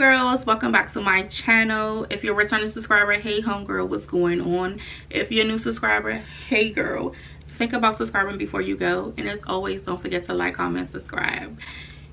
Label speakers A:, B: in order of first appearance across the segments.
A: girls, welcome back to my channel. If you're a returning subscriber, hey homegirl, what's going on? If you're a new subscriber, hey girl, think about subscribing before you go, and as always, don't forget to like, comment, subscribe.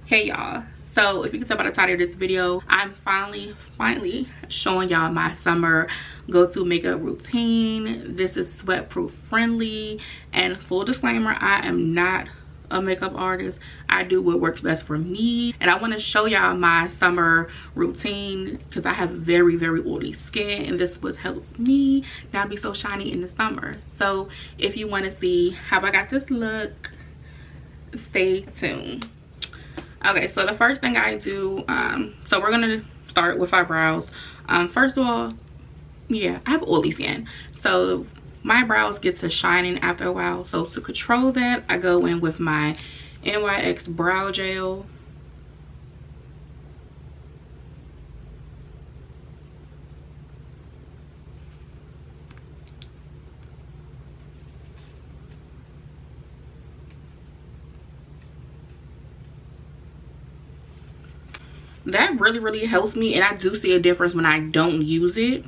A: Hey y'all, so if you can tell by the title of this video, I'm finally showing y'all my summer go-to makeup routine. This is sweat proof friendly, and full disclaimer, I am not a makeup artist. I do what works best for me, and I want to show y'all my summer routine because I have very oily skin, and this would help me not be so shiny in the summer. So if you want to see how I got this look, stay tuned. Okay, so the first thing I do, so we're gonna start with our brows. First of all, yeah, I have oily skin, so my brows get to shining after a while. So to control that, I go in with my NYX brow gel. That really helps me, and I do see a difference when I don't use it.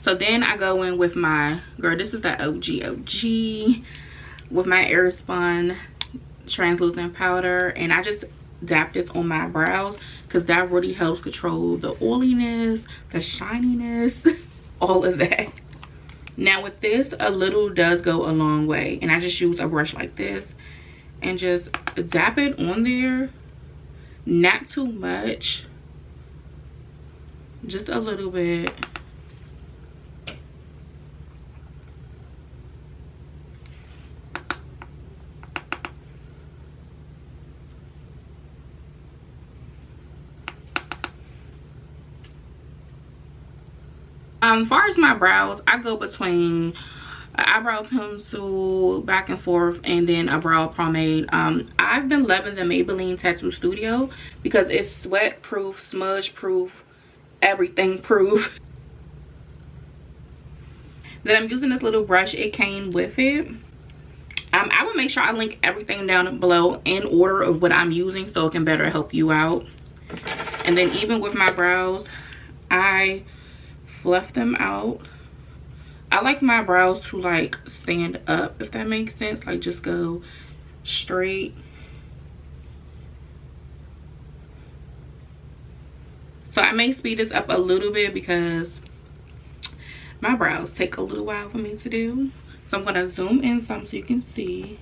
A: So then I go in with my, girl, this is the OG with my Airspun translucent powder, and I just dap this on my brows because that really helps control the oiliness, the shininess, all of that. Now with this, a little does go a long way, and I just use a brush like this and just dap it on there. Not too much, just a little bit. As far as my brows, I go between an eyebrow pencil back and forth and then a brow pomade. I've been loving the Maybelline Tattoo Studio because it's sweat proof, smudge proof, everything proof. Then I'm using this little brush, it came with it. I will make sure I link everything down below in order of what I'm using so it can better help you out. And then even with my brows, I fluff them out. I like my brows to like stand up, if that makes sense, like just go straight. So I may speed this up a little bit because my brows take a little while for me to do. So I'm gonna zoom in some so you can see.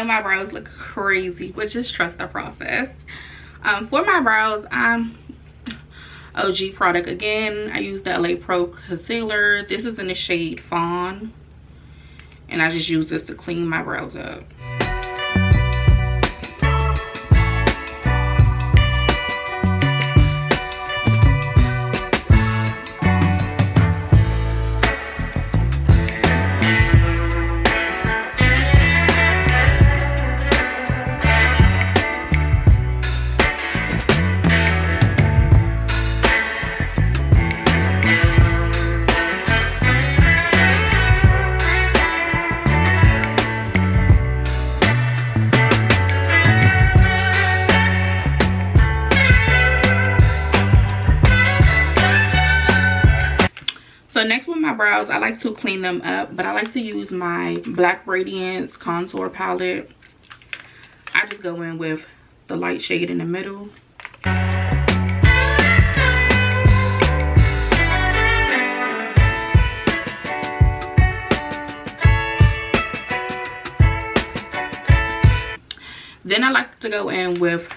A: My brows look crazy, but just trust the process. For my brows, I'm OG product again. I use the LA Pro concealer. This is in the shade Fawn, and I just use this to clean my brows up. So next with my brows, I like to clean them up, but I like to use my Black Radiance contour palette. I just go in with the light shade in the middle. Then I like to go in with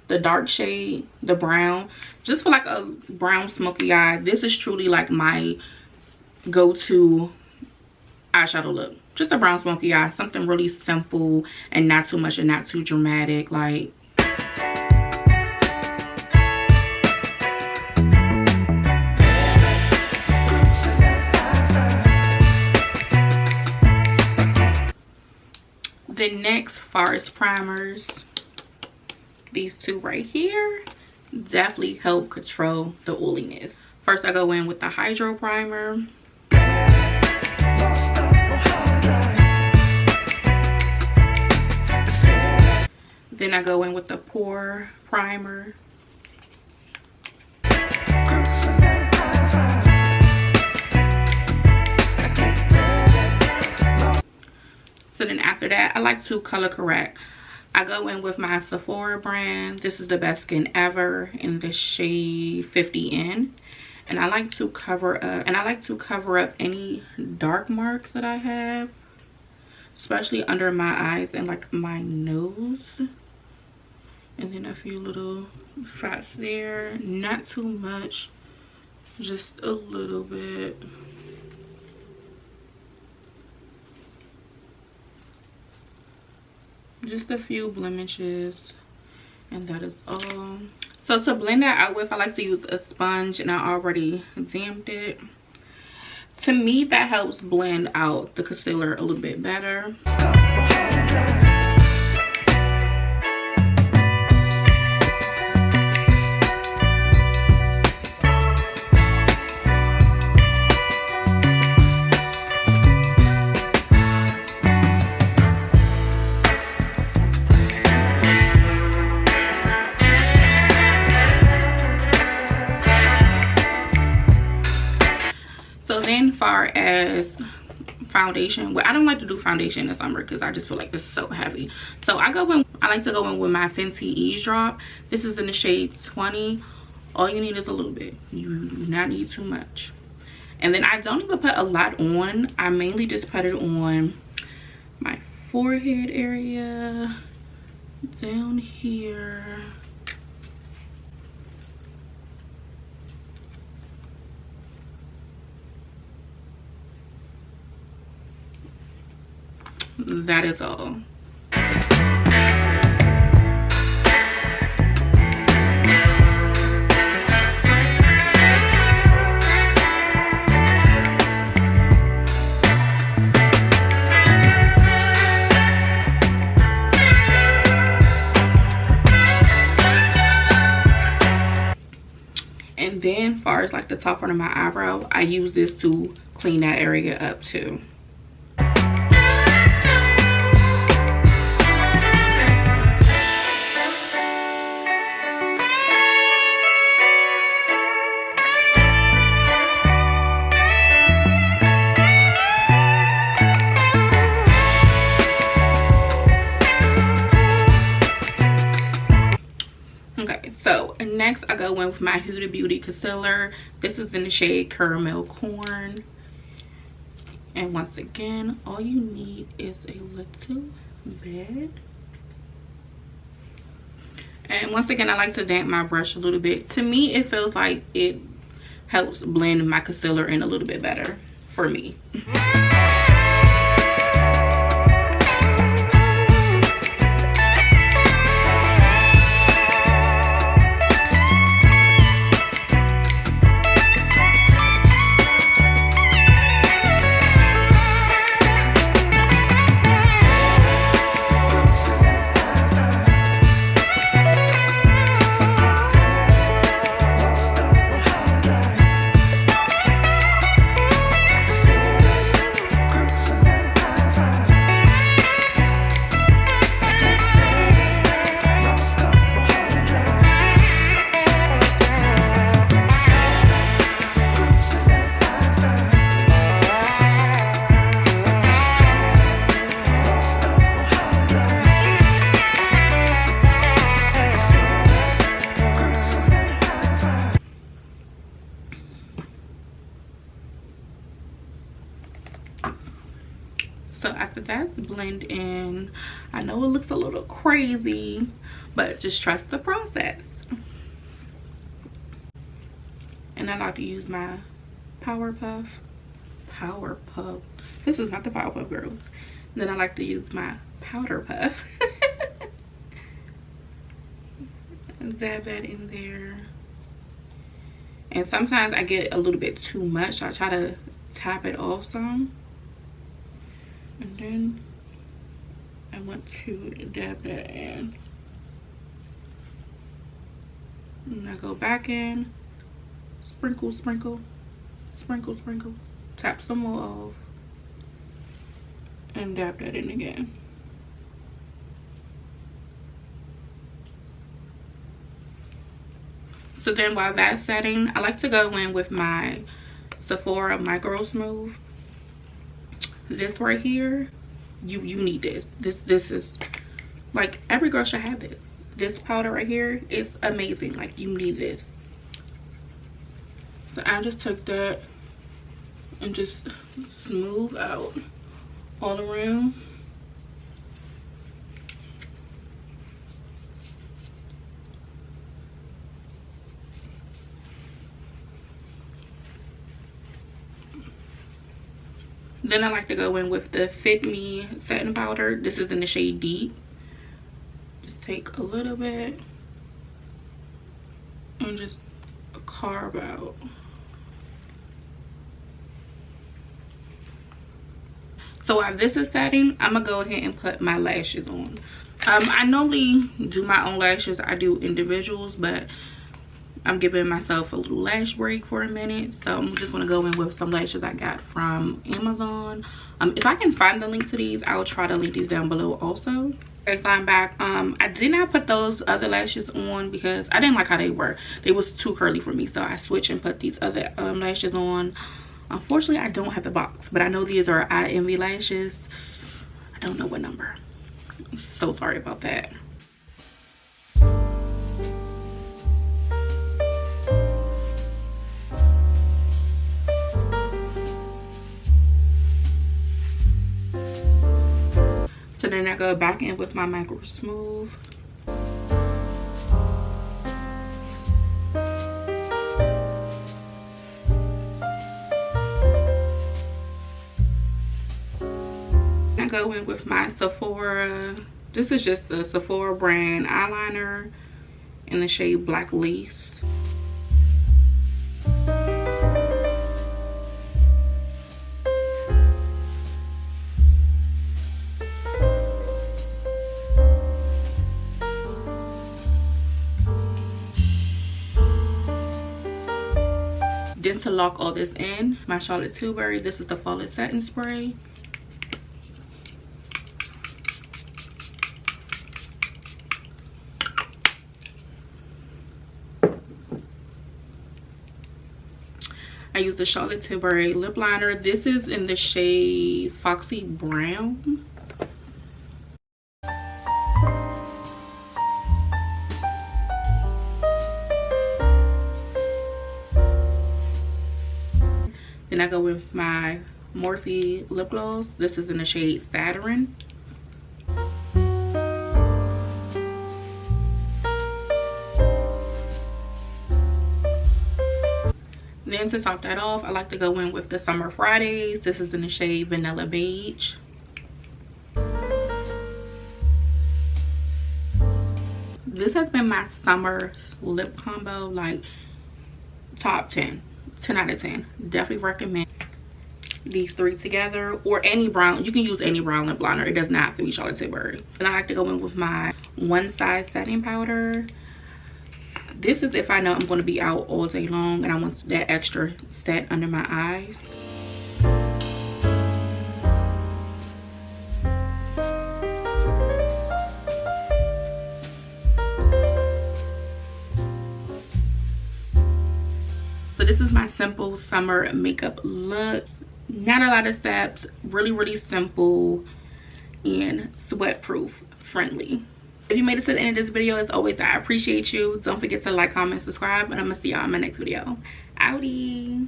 A: the dark shade, the brown, just for like a brown smoky eye. This is truly like my go-to eyeshadow look. Just a brown smoky eye, something really simple and not too much and not too dramatic. Like, the next Forest primers, these two right here, definitely help control the oiliness. First, I go in with the Hydro Primer. Then I go in with the Pore Primer. So then after that, I like to color correct. I go in with my Sephora brand. This is the Best Skin Ever in the shade 50N. And I like to cover up any dark marks that I have, especially under my eyes and like my nose. And then a few little spots there. Not too much, just a little bit. Just a few blemishes, and that is all. So to blend that out with, I like to use a sponge, and I already damped it. To me, that helps blend out the concealer a little bit better. Far as foundation, well, I don't like to do foundation in the summer because I just feel like it's so heavy. So I like to go in with my Fenty Ease Drop. This is in the shade 20. All you need is a little bit. You do not need too much. And then I don't even put a lot on. I mainly just put it on my forehead area, down here, that is all. And then as far as like the top part of my eyebrow, I use this to clean that area up too. Next, I go in with my Huda Beauty concealer. This is in the shade Caramel Corn. And once again, all you need is a little bit. And once again, I like to damp my brush a little bit. To me, it feels like it helps blend my concealer in a little bit better for me. So after that's blend in, I know it looks a little crazy, but just trust the process. And I like to use my Power Puff. This is not the Power Puff Girls. And then I like to use my Powder Puff. And dab that in there. And sometimes I get a little bit too much, so I try to tap it off some. And then I want to dab that in. And I go back in, sprinkle, sprinkle, sprinkle, sprinkle, tap some more off, and dab that in again. So then while that's setting, I like to go in with my Sephora Micro Smooth. This right here, you need this. This is like, every girl should have this. This powder right here is amazing. Like, you need this. So I just took that and just smooth out all around. Then I like to go in with the Fit Me setting powder. This is in the shade Deep. Just take a little bit and just carve out. So while this is setting, I'm gonna go ahead and put my lashes on. I normally do my own lashes. I do individuals, but I'm giving myself a little lash break for a minute, so I'm just gonna go in with some lashes I got from Amazon. If I can find the link to these, I'll try to link these down below also. Okay, so I'm back. I did not put those other lashes on because I didn't like how they were. They was too curly for me, so I switched and put these other lashes on. Unfortunately, I don't have the box, but I know these are I Envy lashes. I don't know what number. So sorry about that. So then I go back in with my Micro Smooth. I go in with my Sephora. This is just the Sephora brand eyeliner in the shade Black Lace. Then to lock all this in, my Charlotte Tilbury, this is the Flawless Setting Spray. I use the Charlotte Tilbury lip liner. This is in the shade Foxy Brown. Then I go with my Morphe lip gloss. This is in the shade Saturn. Then to top that off, I like to go in with the Summer Fridays. This is in the shade Vanilla Beige. This has been my summer lip combo, like top 10 out of 10. Definitely recommend these three together, or any brown. You can use any brown lip liner. It does not have to be Charlotte Tilbury. And I like to go in with my One Size setting powder. This is if I know I'm going to be out all day long and I want that extra set under my eyes. So this is my simple summer makeup look. Not a lot of steps, really simple and sweat proof friendly. If you made it to the end of this video, as always, I appreciate you. Don't forget to like, comment, subscribe, and I'm gonna see y'all in my next video. Outie.